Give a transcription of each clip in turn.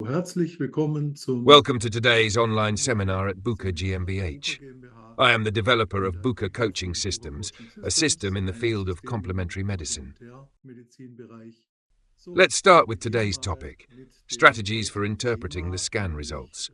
Welcome to today's online seminar at Bucher GmbH. I am the developer of Bucher Coaching Systems, a system in the field of complementary medicine. Let's start with today's topic, strategies for interpreting the scan results.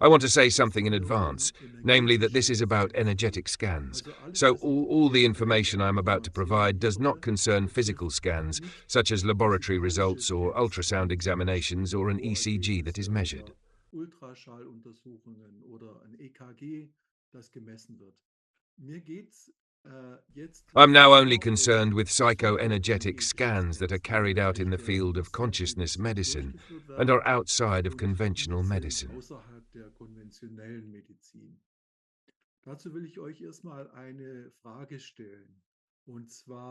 I want to say something in advance, namely that this is about energetic scans. So all the information I am about to provide does not concern physical scans, such as laboratory results or ultrasound examinations or an ECG that is measured. I'm now only concerned with psychoenergetic scans that are carried out in the field of consciousness medicine and are outside of conventional medicine.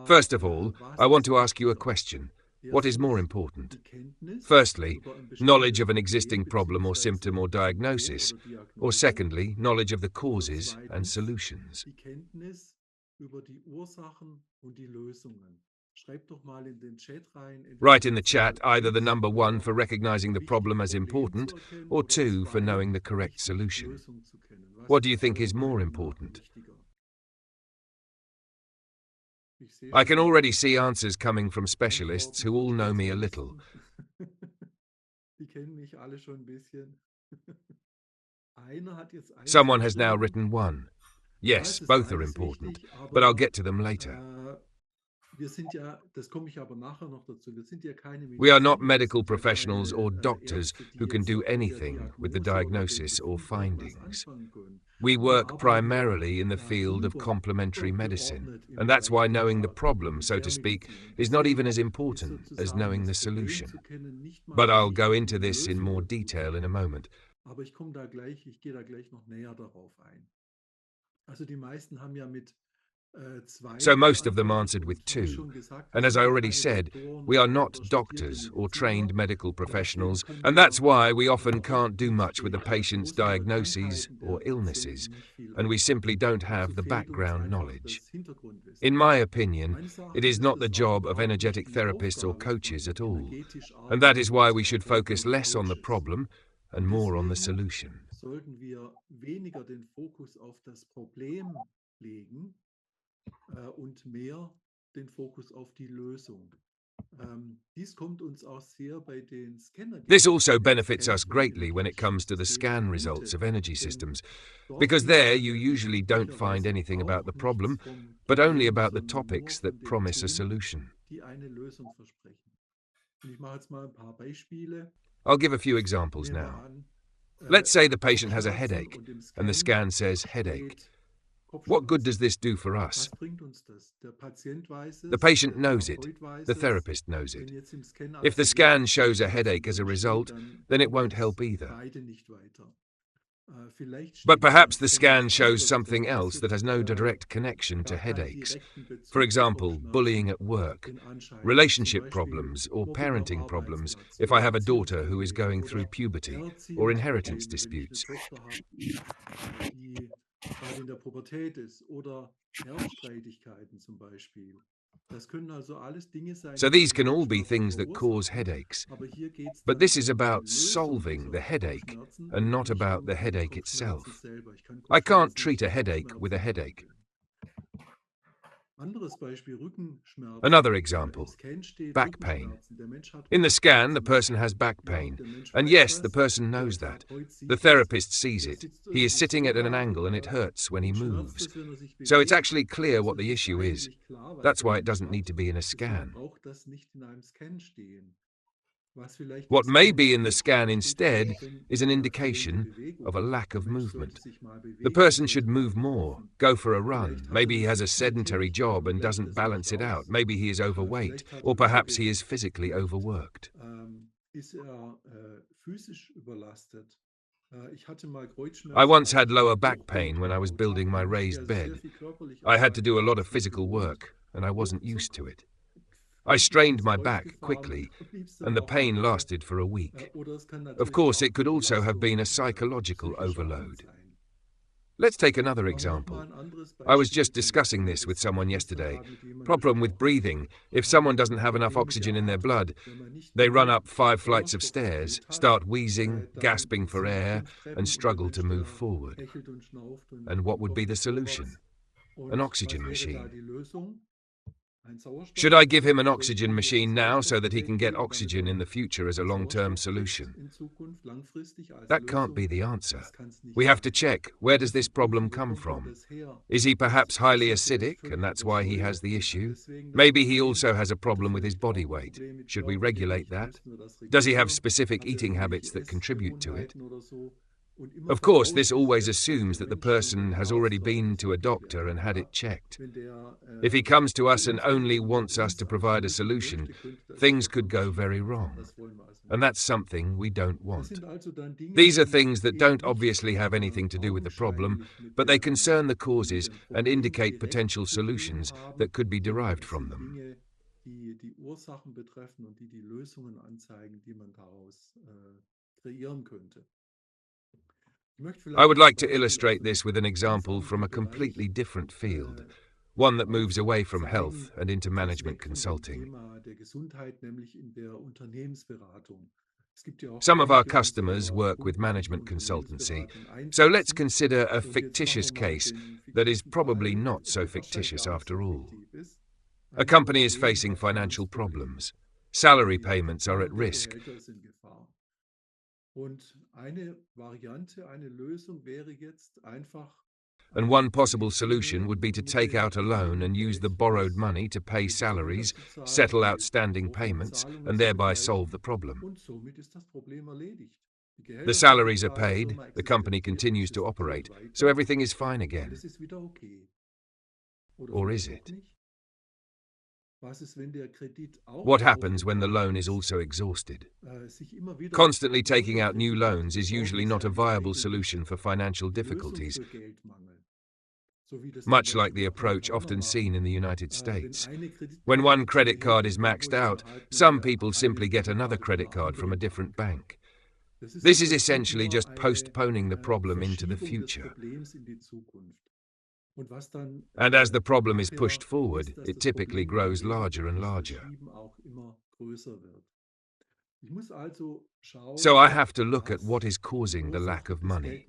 First of all, I want to ask you a question. What is more important? Firstly, knowledge of an existing problem or symptom or diagnosis, or secondly, knowledge of the causes and solutions. Write in the chat either the number 1 for recognizing the problem as important, or 2 for knowing the correct solution. What do you think is more important? I can already see answers coming from specialists who all know me a little. Someone has now written 1. Yes, both are important, but I'll get to them later. We are not medical professionals or doctors who can do anything with the diagnosis or findings. We work primarily in the field of complementary medicine, and that's why knowing the problem, so to speak, is not even as important as knowing the solution. But I'll go into this in more detail in a moment. So most of them answered with 2. And as I already said, we are not doctors or trained medical professionals, and that's why we often can't do much with the patient's diagnoses or illnesses, and we simply don't have the background knowledge. In my opinion, it is not the job of energetic therapists or coaches at all, and that is why we should focus less on the problem and more on the solution. This also benefits us greatly when it comes to the scan results of energy systems, because there you usually don't find anything about the problem, but only about the topics that promise a solution. I'll give a few examples now. Let's say the patient has a headache, and the scan says headache. What good does this do for us? The patient knows it. The therapist knows it. If the scan shows a headache as a result, then it won't help either. But perhaps the scan shows something else that has no direct connection to headaches. For example, bullying at work, relationship problems, or parenting problems if I have a daughter who is going through puberty, or inheritance disputes. So these can all be things that cause headaches. But this is about solving the headache and not about the headache itself. I can't treat a headache with a headache. Another example, back pain. In the scan, the person has back pain, and yes, the person knows that. The therapist sees it. He is sitting at an angle and it hurts when he moves. So it's actually clear what the issue is. That's why it doesn't need to be in a scan. What may be in the scan instead is an indication of a lack of movement. The person should move more, go for a run. Maybe he has a sedentary job and doesn't balance it out. Maybe he is overweight, or perhaps he is physically overworked. I once had lower back pain when I was building my raised bed. I had to do a lot of physical work, and I wasn't used to it. I strained my back quickly, and the pain lasted for a week. Of course, it could also have been a psychological overload. Let's take another example. I was just discussing this with someone yesterday. Problem with breathing. If someone doesn't have enough oxygen in their blood, they run up 5 flights of stairs, start wheezing, gasping for air, and struggle to move forward. And what would be the solution? An oxygen machine. Should I give him an oxygen machine now so that he can get oxygen in the future as a long-term solution? That can't be the answer. We have to check, where does this problem come from? Is he perhaps highly acidic, and that's why he has the issue? Maybe he also has a problem with his body weight. Should we regulate that? Does he have specific eating habits that contribute to it? Of course, this always assumes that the person has already been to a doctor and had it checked. If he comes to us and only wants us to provide a solution, things could go very wrong. And that's something we don't want. These are things that don't obviously have anything to do with the problem, but they concern the causes and indicate potential solutions that could be derived from them. I would like to illustrate this with an example from a completely different field, one that moves away from health and into management consulting. Some of our customers work with management consultancy, so let's consider a fictitious case that is probably not so fictitious after all. A company is facing financial problems. Salary payments are at risk. And one possible solution would be to take out a loan and use the borrowed money to pay salaries, settle outstanding payments, and thereby solve the problem. The salaries are paid, the company continues to operate, so everything is fine again. Or is it? What happens when the loan is also exhausted? Constantly taking out new loans is usually not a viable solution for financial difficulties, much like the approach often seen in the United States. When one credit card is maxed out, some people simply get another credit card from a different bank. This is essentially just postponing the problem into the future. And as the problem is pushed forward, it typically grows larger and larger. So I have to look at what is causing the lack of money.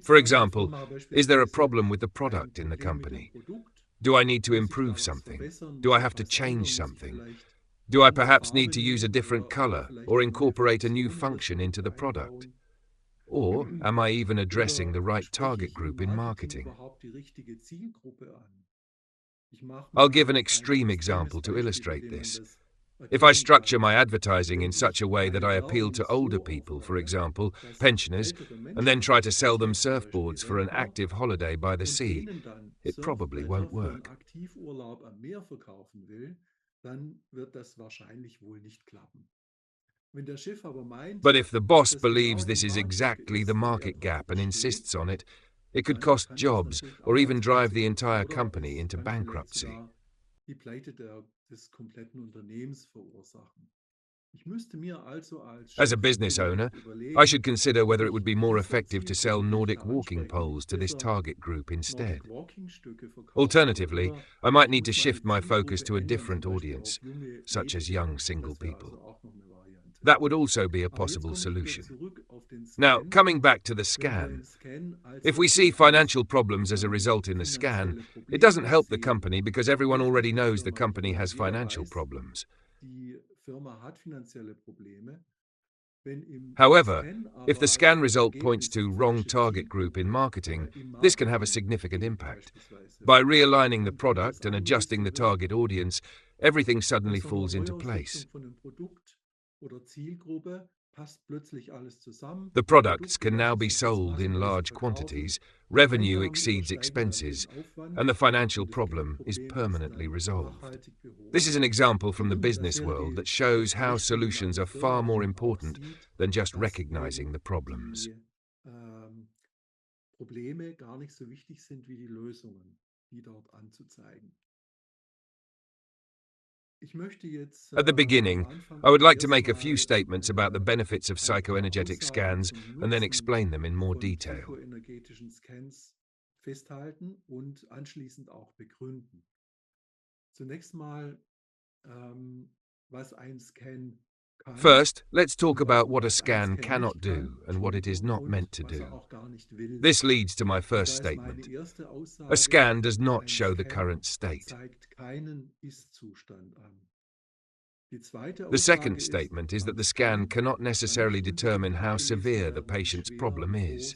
For example, is there a problem with the product in the company? Do I need to improve something? Do I have to change something? Do I perhaps need to use a different color or incorporate a new function into the product? Or am I even addressing the right target group in marketing? I'll give an extreme example to illustrate this. If I structure my advertising in such a way that I appeal to older people, for example, pensioners, and then try to sell them surfboards for an active holiday by the sea, it probably won't work. But if the boss believes this is exactly the market gap and insists on it, it could cost jobs or even drive the entire company into bankruptcy. As a business owner, I should consider whether it would be more effective to sell Nordic walking poles to this target group instead. Alternatively, I might need to shift my focus to a different audience, such as young single people. That would also be a possible solution. Now, coming back to the scan, if we see financial problems as a result in the scan, it doesn't help the company because everyone already knows the company has financial problems. However, if the scan result points to wrong target group in marketing, this can have a significant impact. By realigning the product and adjusting the target audience, everything suddenly falls into place. The products can now be sold in large quantities, revenue exceeds expenses, and the financial problem is permanently resolved. This is an example from the business world that shows how solutions are far more important than just recognizing the problems. At the beginning, I would like to make a few statements about the benefits of psychoenergetic scans and then explain them in more detail. First, let's talk about what a scan cannot do and what it is not meant to do. This leads to my first statement. A scan does not show the current state. The second statement is that the scan cannot necessarily determine how severe the patient's problem is.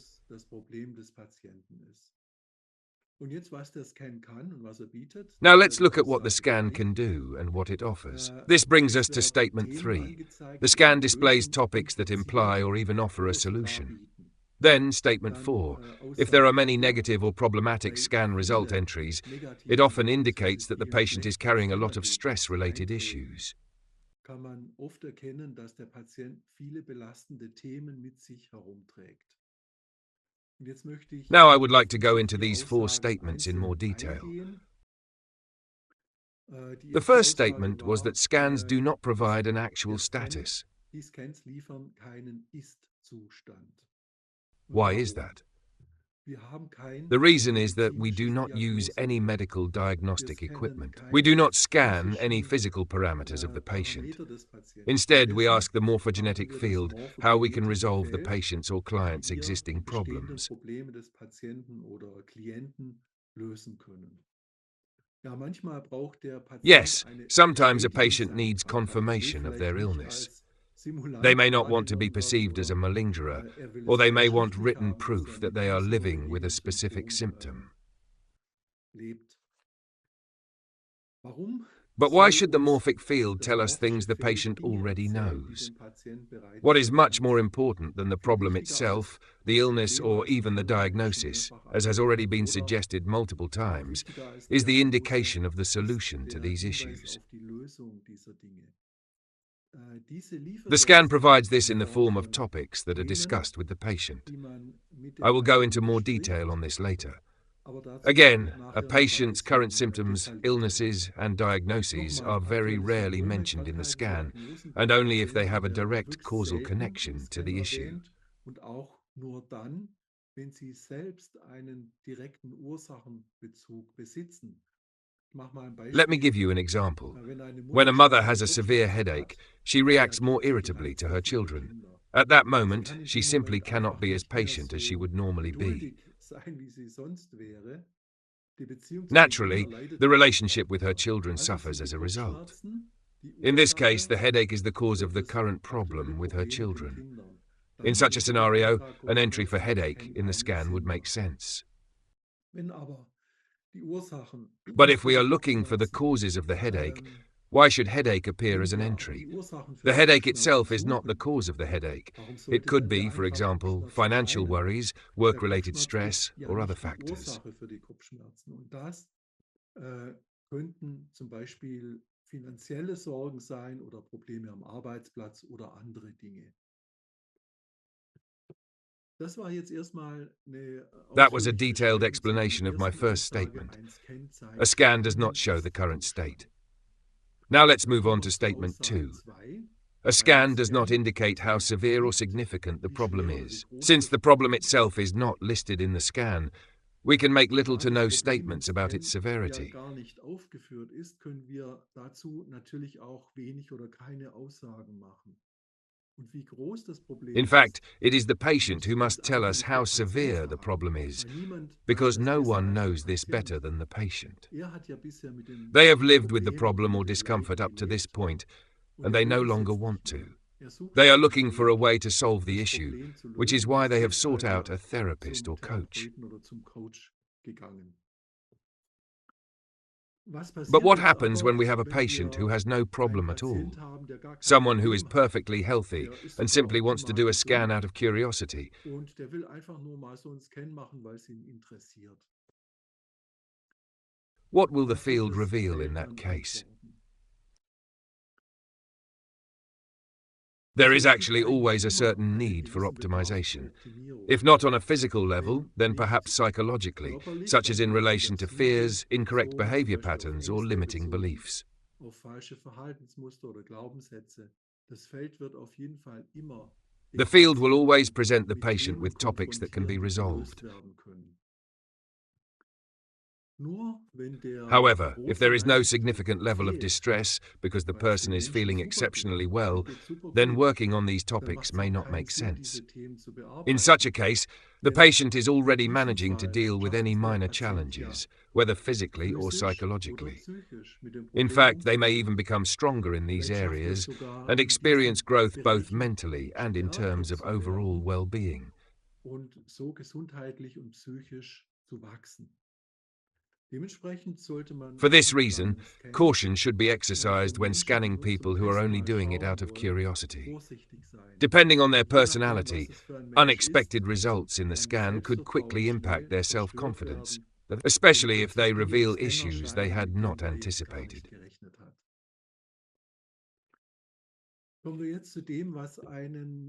Now let's look at what the scan can do and what it offers. This brings us to statement 3. The scan displays topics that imply or even offer a solution. Then statement 4. If there are many negative or problematic scan result entries, it often indicates that the patient is carrying a lot of stress-related issues. Now I would like to go into these 4 statements in more detail. The first statement was that scans do not provide an actual status. Why is that? The reason is that we do not use any medical diagnostic equipment. We do not scan any physical parameters of the patient. Instead, we ask the morphogenetic field how we can resolve the patient's or client's existing problems. Yes, sometimes a patient needs confirmation of their illness. They may not want to be perceived as a malingerer, or they may want written proof that they are living with a specific symptom. But why should the morphic field tell us things the patient already knows? What is much more important than the problem itself, the illness, or even the diagnosis, as has already been suggested multiple times, is the indication of the solution to these issues. The scan provides this in the form of topics that are discussed with the patient. I will go into more detail on this later. Again, a patient's current symptoms, illnesses, and diagnoses are very rarely mentioned in the scan, and only if they have a direct causal connection to the issue. Let me give you an example. When a mother has a severe headache, she reacts more irritably to her children. At that moment, she simply cannot be as patient as she would normally be. Naturally, the relationship with her children suffers as a result. In this case, the headache is the cause of the current problem with her children. In such a scenario, an entry for headache in the scan would make sense. But if we are looking for the causes of the headache, why should headache appear as an entry? The headache itself is not the cause of the headache. It could be, for example, financial worries, work-related stress, or other factors. That was a detailed explanation of my first statement. A scan does not show the current state. Now let's move on to statement 2. A scan does not indicate how severe or significant the problem is. Since the problem itself is not listed in the scan, we can make little to no statements about its severity. In fact, it is the patient who must tell us how severe the problem is, because no one knows this better than the patient. They have lived with the problem or discomfort up to this point, and they no longer want to. They are looking for a way to solve the issue, which is why they have sought out a therapist or coach. But what happens when we have a patient who has no problem at all? Someone who is perfectly healthy and simply wants to do a scan out of curiosity. What will the field reveal in that case? There is actually always a certain need for optimization. If not on a physical level, then perhaps psychologically, such as in relation to fears, incorrect behavior patterns, or limiting beliefs. The field will always present the patient with topics that can be resolved. However, if there is no significant level of distress because the person is feeling exceptionally well, then working on these topics may not make sense. In such a case, the patient is already managing to deal with any minor challenges, whether physically or psychologically. In fact, they may even become stronger in these areas and experience growth both mentally and in terms of overall well-being. For this reason, caution should be exercised when scanning people who are only doing it out of curiosity. Depending on their personality, unexpected results in the scan could quickly impact their self-confidence, especially if they reveal issues they had not anticipated.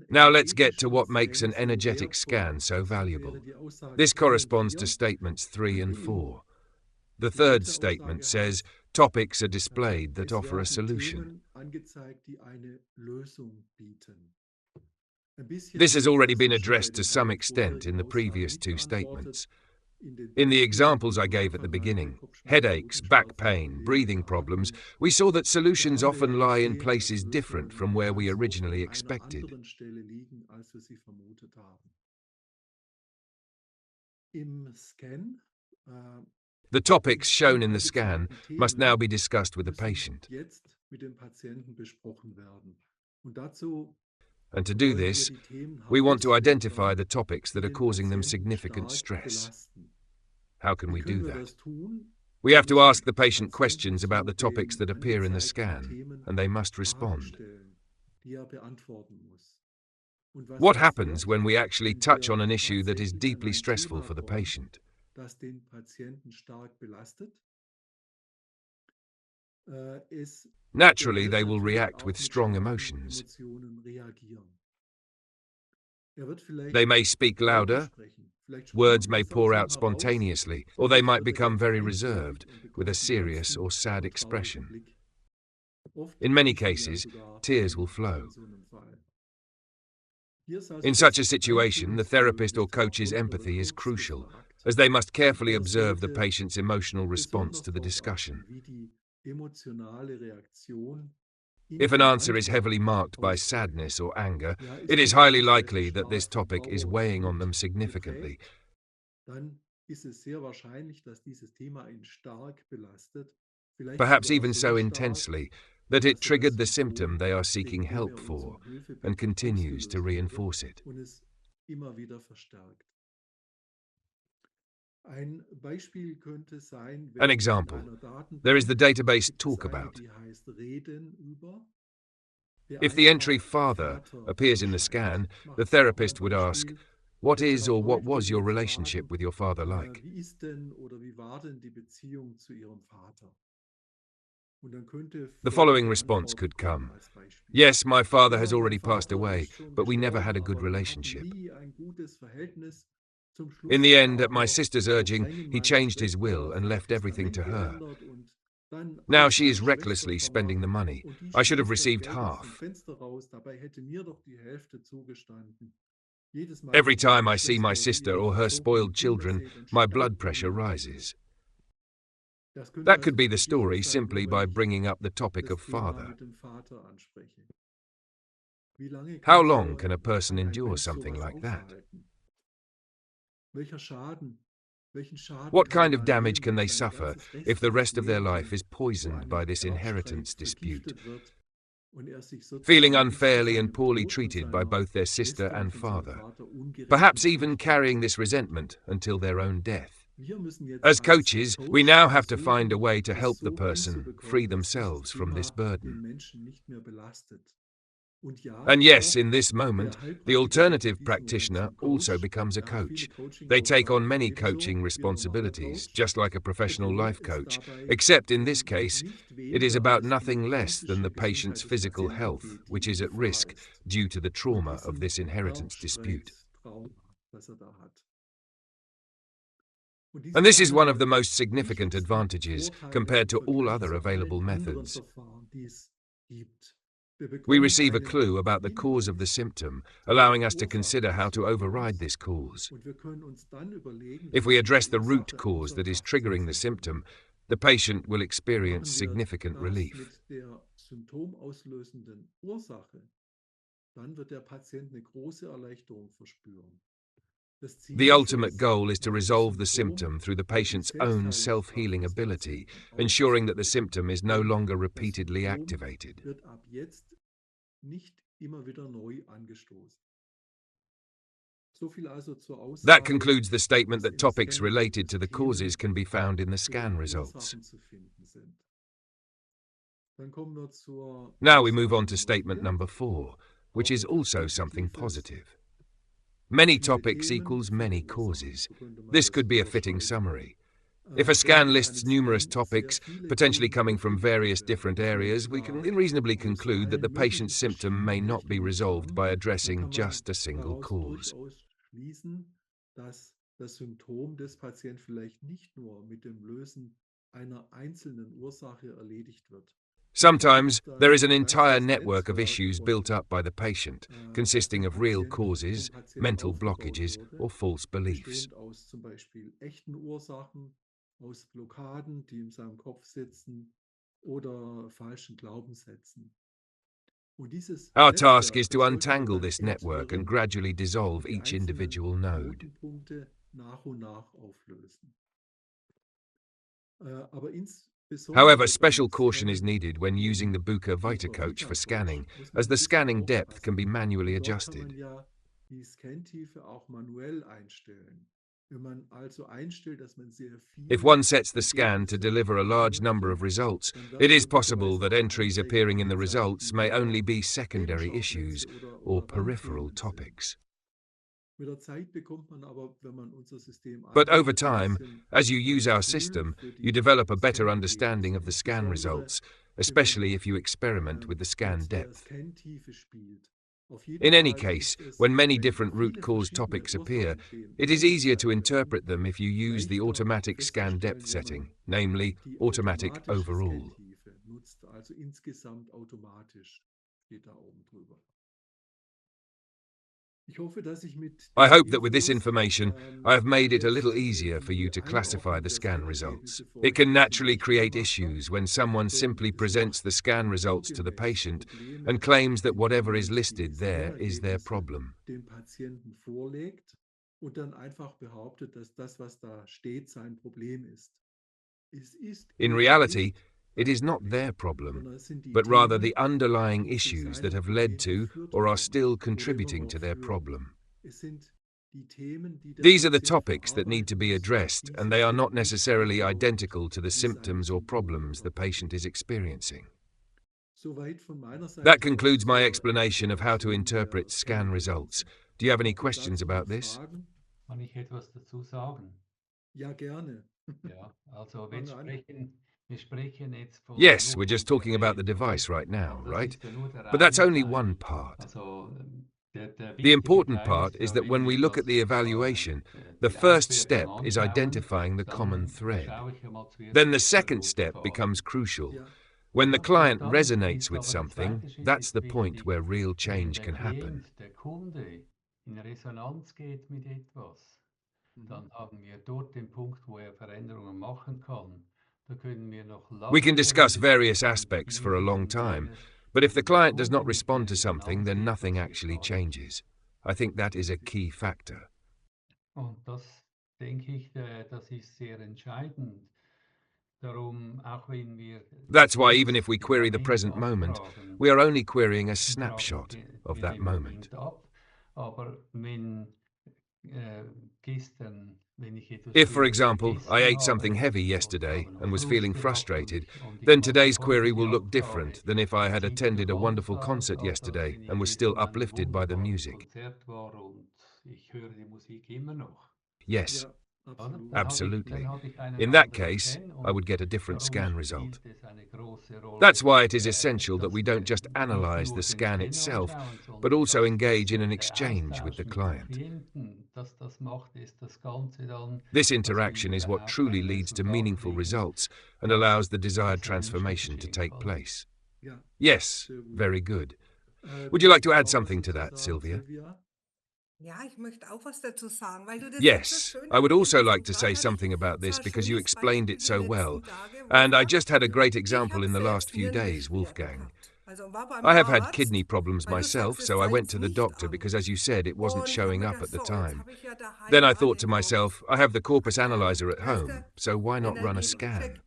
Now let's get to what makes an energetic scan so valuable. This corresponds to statements 3 and 4. The third statement says, topics are displayed that offer a solution. This has already been addressed to some extent in the previous 2 statements. In the examples I gave at the beginning, headaches, back pain, breathing problems, we saw that solutions often lie in places different from where we originally expected. The topics shown in the scan must now be discussed with the patient. And to do this, we want to identify the topics that are causing them significant stress. How can we do that? We have to ask the patient questions about the topics that appear in the scan, and they must respond. What happens when we actually touch on an issue that is deeply stressful for the patient? Naturally, they will react with strong emotions. They may speak louder, words may pour out spontaneously, or they might become very reserved, with a serious or sad expression. In many cases, tears will flow. In such a situation, the therapist or coach's empathy is crucial, as they must carefully observe the patient's emotional response to the discussion. If an answer is heavily marked by sadness or anger, it is highly likely that this topic is weighing on them significantly. Perhaps even so intensely that it triggered the symptom they are seeking help for and continues to reinforce it. An example, there is the database Talkabout. If the entry father appears in the scan, the therapist would ask, what is or what was your relationship with your father like? The following response could come. Yes, my father has already passed away, but we never had a good relationship. In the end, at my sister's urging, he changed his will and left everything to her. Now she is recklessly spending the money. I should have received half. Every time I see my sister or her spoiled children, my blood pressure rises. That could be the story simply by bringing up the topic of father. How long can a person endure something like that? What kind of damage can they suffer if the rest of their life is poisoned by this inheritance dispute? Feeling unfairly and poorly treated by both their sister and father, perhaps even carrying this resentment until their own death. As coaches, we now have to find a way to help the person free themselves from this burden. And yes, in this moment, the alternative practitioner also becomes a coach. They take on many coaching responsibilities, just like a professional life coach, except in this case, it is about nothing less than the patient's physical health, which is at risk due to the trauma of this inheritance dispute. And this is one of the most significant advantages compared to all other available methods. We receive a clue about the cause of the symptom, allowing us to consider how to override this cause. If we address the root cause that is triggering the symptom, the patient will experience significant relief. The ultimate goal is to resolve the symptom through the patient's own self-healing ability, ensuring that the symptom is no longer repeatedly activated. That concludes the statement that topics related to the causes can be found in the scan results. Now we move on to statement number 4, which is also something positive. Many topics equals many causes. This could be a fitting summary. If a scan lists numerous topics, potentially coming from various different areas, we can reasonably conclude that the patient's symptom may not be resolved by addressing just a single cause. Sometimes there is an entire network of issues built up by the patient, consisting of real causes, mental blockages, or false beliefs. Our task is to untangle this network and gradually dissolve each individual node. However, special caution is needed when using the Bucher Coach for scanning, as the scanning depth can be manually adjusted. If one sets the scan to deliver a large number of results, it is possible that entries appearing in the results may only be secondary issues or peripheral topics. But over time, as you use our system, you develop a better understanding of the scan results, especially if you experiment with the scan depth. In any case, when many different root cause topics appear, it is easier to interpret them if you use the automatic scan depth setting, namely automatic overall. I hope that with this information, I have made it a little easier for you to classify the scan results. It can naturally create issues when someone simply presents the scan results to the patient and claims that whatever is listed there is their problem. In reality, it is not their problem, but rather the underlying issues that have led to or are still contributing to their problem. These are the topics that need to be addressed, and they are not necessarily identical to the symptoms or problems the patient is experiencing. That concludes my explanation of how to interpret scan results. Do you have any questions about this? Kann ich etwas dazu sagen? Ja, gerne. Ja, also wir sprechen jetzt Yes, nur we're just vom talking about the Gerät, device right now, aber das right? ist ja nur der But that's eine only Teil. one part. Also der The wichtige important Teil part ist is ja that when we immer look at the das, evaluation, the die first Auswertung step is anschauen, identifying the common dann thread. schaue ich ja mal zuerst Then the auf der second roten step Faden. becomes crucial. Ja. When the Ja, client und dann resonates ist with aber der something, zweite Schritt that's ist the point where wichtig, real wenn change der can happen. Klient, der Kunde in Resonanz geht mit etwas, dann haben wir dort den Punkt, wo er Veränderungen machen kann. Da können wir noch We lange can discuss darüber various diskutieren, aspects for a long time, inwiefern but if die the client does not Methode, mit respond der to something, Resonanz then geht, nothing was wir actually fahren. changes. I think that is a key factor. Und das denke ich, das ist sehr entscheidend. Darum, auch wenn wir That's why even if jetzt we den query the Moment present moment, abfragen, we are only querying a dann fragen snapshot of wir that den moment. Moment ab. Aber wenn gestern, wenn ich etwas If, for Schweres example, I gegessen ate something habe heavy und yesterday habe noch and was Frust feeling gehabt frustrated, und ich then mache today's query heute will die look Aufgabe, different than if I dann had sieht er attended a ganz wonderful aus, concert als yesterday wenn ich and was jetzt still in einem uplifted by the wunderbaren music. Konzert war und ich höre die Musik immer noch. Yes, Oder? Absolut. Dann absolutely. habe ich einen In that anderen case, Scan I und would get a different darum scan result. spielt es eine große That's why it is essential that we don't just analyze the scan itself, but also engage in an exchange with the client. This interaction is what truly leads to meaningful results and allows the desired transformation to take place. Yes, very good. Would you like to add something to that, Sylvia? Yes, I would also like to say something about this because you explained it so well. And I just had a great example in the last few days, Wolfgang. I have had kidney problems myself, so I went to the doctor because, as you said, it wasn't showing up at the time. Then I thought to myself, I have the corpus analyzer at home, so why not run a scan?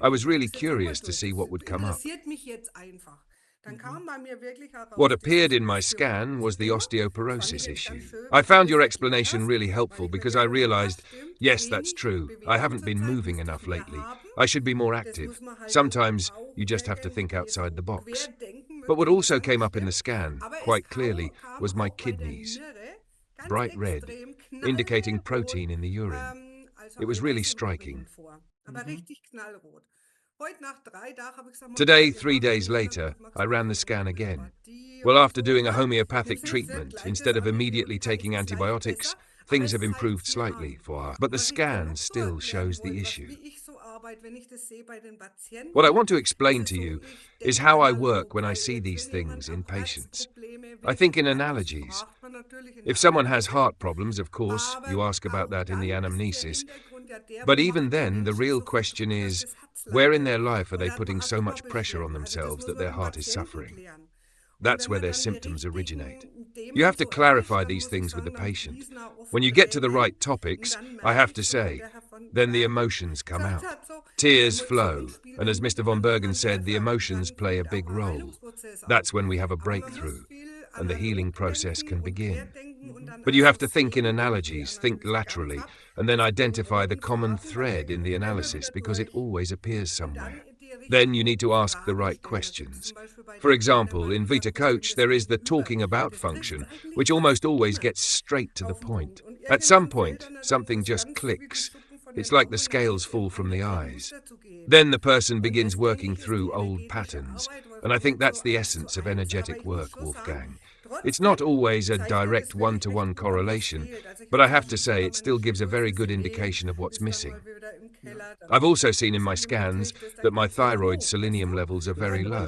I was really curious to see what would come up. What appeared in my scan was the osteoporosis issue. I found your explanation really helpful because I realized, yes, that's true. I haven't been moving enough lately. I should be more active. Sometimes you just have to think outside the box. But what also came up in the scan, quite clearly, was my kidneys. Bright red, indicating protein in the urine. It was really striking. Today, 3 days later, I ran the scan again. Well, after doing a homeopathic treatment, instead of immediately taking antibiotics, things have improved slightly for her, but the scan still shows the issue. What I want to explain to you is how I work when I see these things in patients. I think in analogies. If someone has heart problems, of course, you ask about that in the anamnesis. But even then, the real question is, where in their life are they putting so much pressure on themselves that their heart is suffering? That's where their symptoms originate. You have to clarify these things with the patient. When you get to the right topics, I have to say, then the emotions come out. Tears flow, and as Mr. von Bergen said, the emotions play a big role. That's when we have a breakthrough, and the healing process can begin. But you have to think in analogies, think laterally, and then identify the common thread in the analysis because it always appears somewhere. Then you need to ask the right questions. For example, in Vita Coach, there is the talking about function, which almost always gets straight to the point. At some point, something just clicks. It's like the scales fall from the eyes. Then the person begins working through old patterns, and I think that's the essence of energetic work, Wolfgang. It's not always a direct one-to-one correlation, but I have to say it still gives a very good indication of what's missing. I've also seen in my scans that my thyroid selenium levels are very low.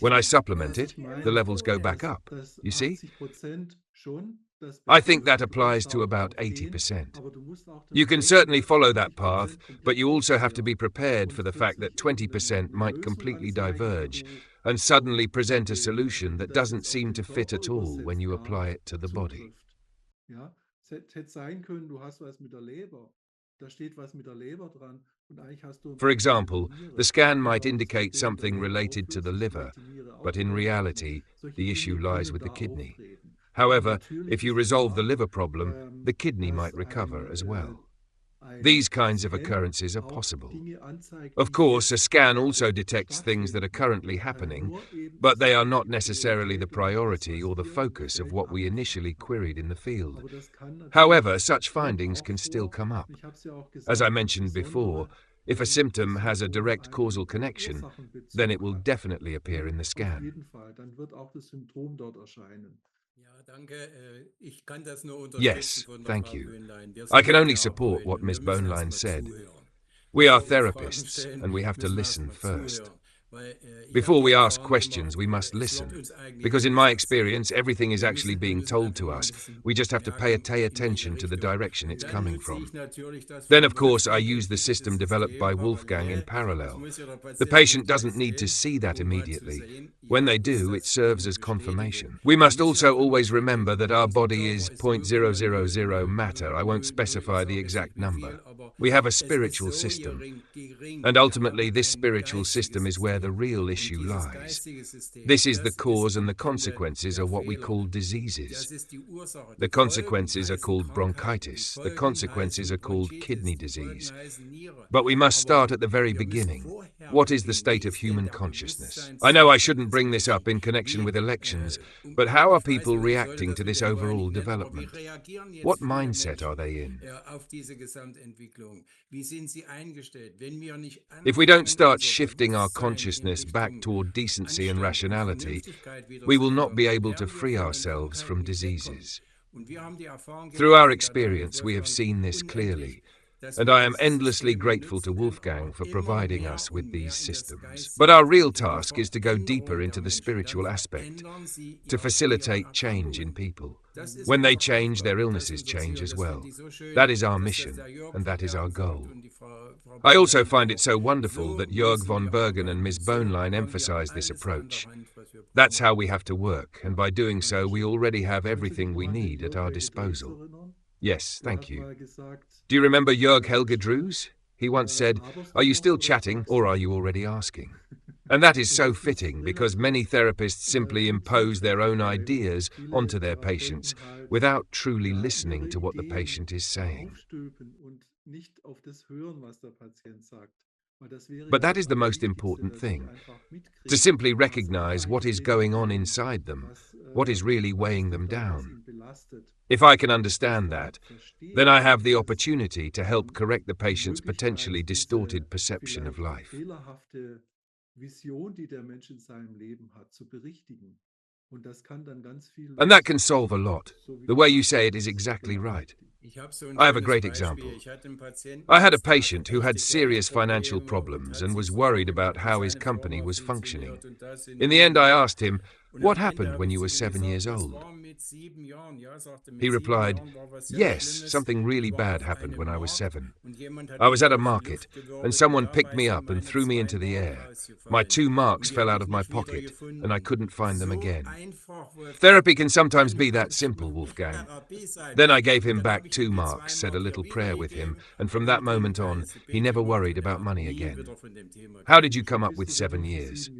When I supplement it, the levels go back up. You see? I think that applies to about 80%. You can certainly follow that path, but you also have to be prepared for the fact that 20% might completely diverge and suddenly present a solution that doesn't seem to fit at all when you apply it to the body. For example, the scan might indicate something related to the liver, but in reality, the issue lies with the kidney. However, if you resolve the liver problem, the kidney might recover as well. These kinds of occurrences are possible. Of course, a scan also detects things that are currently happening, but they are not necessarily the priority or the focus of what we initially queried in the field. However, such findings can still come up. As I mentioned before, if a symptom has a direct causal connection, then it will definitely appear in the scan. Yes, thank you. I can only support what Ms. Bohnlein said. We are therapists, and we have to listen first. Before we ask questions, we must listen, because in my experience, everything is actually being told to us. We just have to pay attention to the direction it's coming from. Then, of course, I use the system developed by Wolfgang in parallel. The patient doesn't need to see that immediately. When they do, it serves as confirmation. We must also always remember that our body is 0.000 matter. I won't specify the exact number. We have a spiritual system, and ultimately this spiritual system is where the real issue lies. This is the cause, and the consequences are what we call diseases. The consequences are called bronchitis. The consequences are called kidney disease. But we must start at the very beginning. What is the state of human consciousness? I know I shouldn't bring this up in connection with elections, but how are people reacting to this overall development? What mindset are they in? If we don't start shifting our consciousness back toward decency and rationality, we will not be able to free ourselves from diseases. Through our experience, we have seen this clearly, and I am endlessly grateful to Wolfgang for providing us with these systems. But our real task is to go deeper into the spiritual aspect, to facilitate change in people. When they change, their illnesses change as well. That is our mission, and that is our goal. I also find it so wonderful that Jörg von Bergen and Ms. Bohnlein emphasize this approach. That's how we have to work, and by doing so, we already have everything we need at our disposal. Yes, thank you. Do you remember Jörg Helge Drews? He once said, "Are you still chatting, or are you already asking?" And that is so fitting, because many therapists simply impose their own ideas onto their patients without truly listening to what the patient is saying. But that is the most important thing, to simply recognize what is going on inside them, what is really weighing them down. If I can understand that, then I have the opportunity to help correct the patient's potentially distorted perception of life. And that can solve a lot. The way you say it is exactly right. I have a great example. I had a patient who had serious financial problems and was worried about how his company was functioning. In the end, I asked him, "What happened when you were 7 years old?" He replied, "Yes, something really bad happened when I was 7. I was at a market, and someone picked me up and threw me into the air. My 2 marks fell out of my pocket, and I couldn't find them again." Therapy can sometimes be that simple, Wolfgang. Then I gave him back 2 marks, said a little prayer with him, and from that moment on, he never worried about money again. How did you come up with 7 years?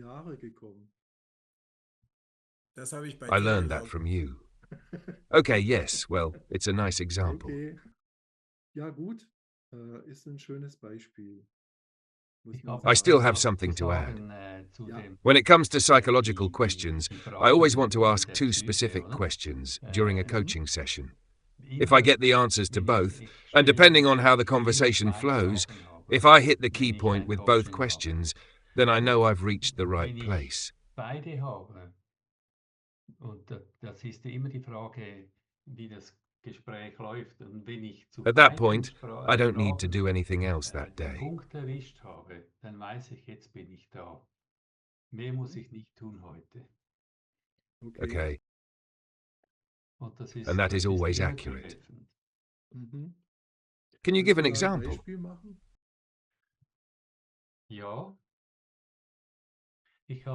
I learned that from you. Okay, yes, well, it's a nice example. I still have something to add. When it comes to psychological questions, I always want to ask 2 specific questions during a coaching session. If I get the answers to both, and depending on how the conversation flows, if I hit the key point with both questions, then I know I've reached the right place. At that point, I don't need to do anything else that day. Okay, and that is always accurate. Can you give an example?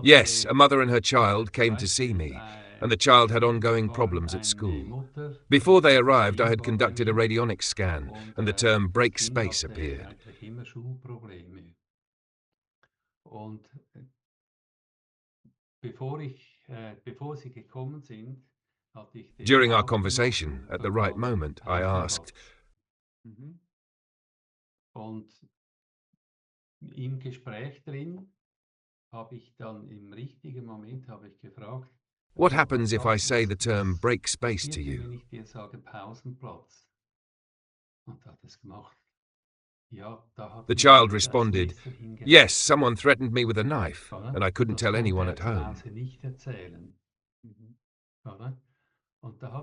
Yes, a mother and her child came to see me, and the child had ongoing problems at school. Before they arrived, I had conducted a radionics scan, and the term break space appeared. During our conversation, at the right moment, I asked, "What happens if I say the term break space to you?" The child responded, "Yes, someone threatened me with a knife, and I couldn't tell anyone at home."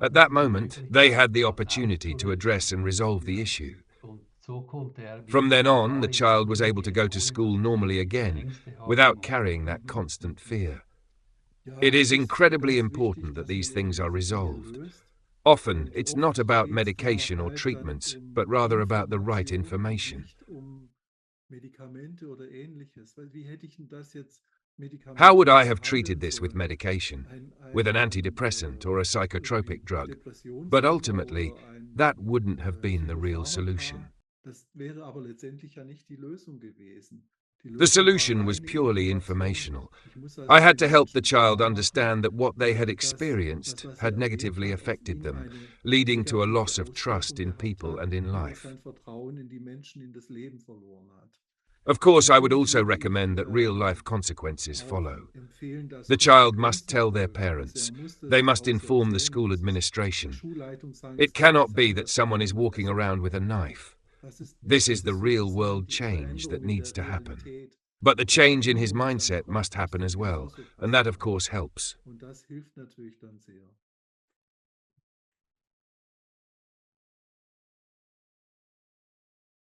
At that moment, they had the opportunity to address and resolve the issue. From then on, the child was able to go to school normally again, without carrying that constant fear. It is incredibly important that these things are resolved. Often, it's not about medication or treatments, but rather about the right information. How would I have treated this with medication, with an antidepressant or a psychotropic drug? But ultimately, that wouldn't have been the real solution. The solution was purely informational. I had to help the child understand that what they had experienced had negatively affected them, leading to a loss of trust in people and in life. Of course, I would also recommend that real-life consequences follow. The child must tell their parents. They must inform the school administration. It cannot be that someone is walking around with a knife. This is the real-world change that needs to happen. But the change in his mindset must happen as well, and that of course helps.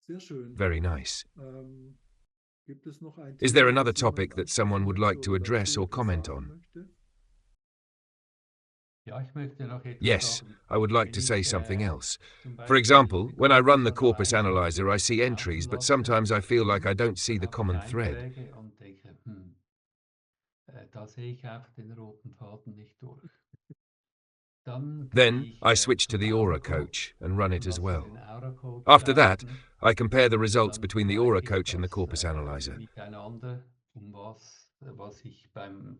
Very nice. Is there another topic that someone would like to address or comment on? Ja, ich möchte noch etwas Yes, sagen. I would like Wenn to say ich something else. zum For Beispiel example, die when I run the Corpus corpus Analyzer analyzer, I see entries, laufen but lasse, sometimes I feel like I don't see dann the habe ich common thread. Einträge und denke, da sehe ich einfach den roten Faden nicht durch. Dann gehe Then, ich I switch to zum the Aura Aura-Coach Coach and run und it as lasse den well. Aura-Coach After that, laufen. I compare the results Dann between the Aura vergleiche ich Coach and the das corpus analyzer. miteinander, was ich beim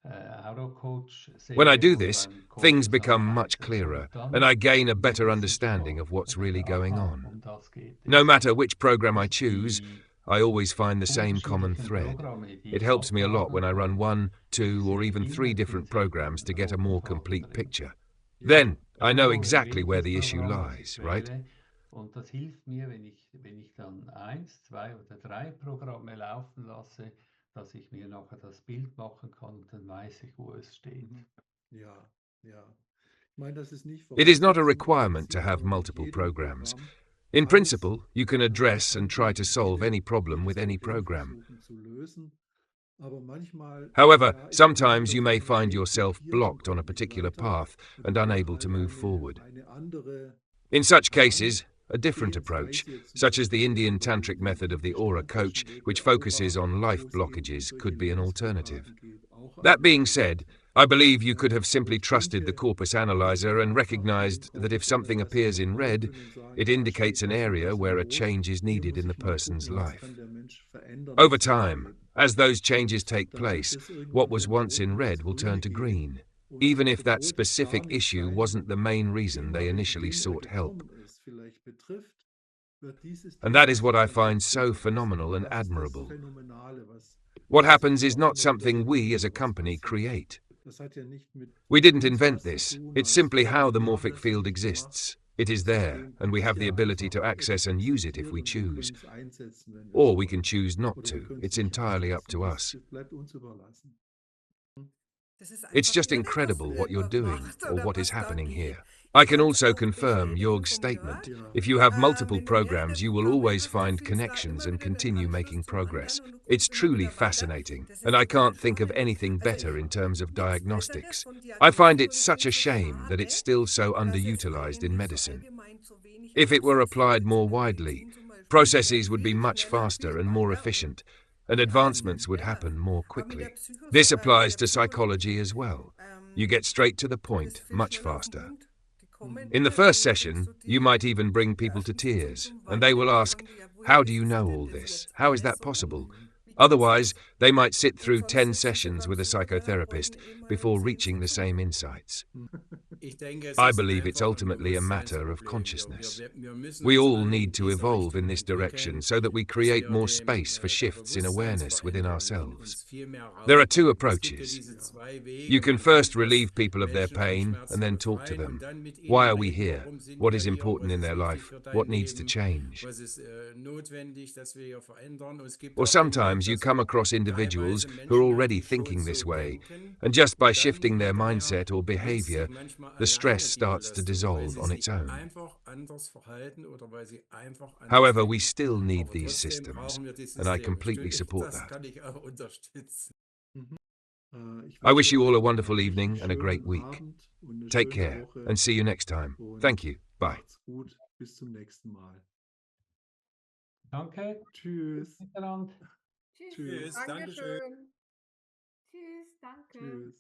Aura-Coach When I sehe do oder this, beim things become much Corpus-Analyzer. clearer, Und and dann I gain a wird better es understanding sichtbar. of what's Ich denke, really going aha, on. das geht No es. matter which program I choose, Die I always find the same common unterschiedlichen thread. Programme, die It ich helps me a lot when abfragen I run kann, one, die two, or sehen even three immer different programs denselben to get a roten more Faden complete drin. picture. Then, I know Egal exactly where welches the issue Programm was ich lies, right? wähle. Und das hilft mir, wenn ich dann 1, 2 oder 3 Programme laufen lasse, dass ich mir nachher das Bild machen kann und dann weiß ich, wo es steht. It is not a requirement to have multiple programs. In principle, you can address and try to solve any problem with any program. However, sometimes you may find yourself blocked on a particular path and unable to move forward. In such cases, a different approach, such as the Indian tantric method of the Aura Coach, which focuses on life blockages, could be an alternative. That being said, I believe you could have simply trusted the corpus analyzer and recognized that if something appears in red, it indicates an area where a change is needed in the person's life. Over time, as those changes take place, what was once in red will turn to green, even if that specific issue wasn't the main reason they initially sought help. And that is what I find so phenomenal and admirable. What happens is not something we as a company create. We didn't invent this. It's simply how the morphic field exists. It is there, and we have the ability to access and use it if we choose. Or we can choose not to. It's entirely up to us. It's just incredible what you're doing, or what is happening here. I can also confirm Jörg's statement. If you have multiple programs, you will always find connections and continue making progress. It's truly fascinating, and I can't think of anything better in terms of diagnostics. I find it such a shame that it's still so underutilized in medicine. If it were applied more widely, processes would be much faster and more efficient, and advancements would happen more quickly. This applies to psychology as well. You get straight to the point much faster. In the first session, you might even bring people to tears, and they will ask, "How do you know all this? How is that possible?" Otherwise, they might sit through 10 sessions with a psychotherapist before reaching the same insights. I believe it's ultimately a matter of consciousness. We all need to evolve in this direction so that we create more space for shifts in awareness within ourselves. There are two approaches. You can first relieve people of their pain and then talk to them. Why are we here? What is important in their life? What needs to change? Or sometimes you come across individuals who are already thinking this way, and just by shifting their mindset or behavior, the stress starts to dissolve on its own. However, we still need these systems, and I completely support that. I wish you all a wonderful evening and a great week. Take care and see you next time. Thank you. Bye. Danke miteinander. Tschüss. Dankeschön. Tschüss, danke.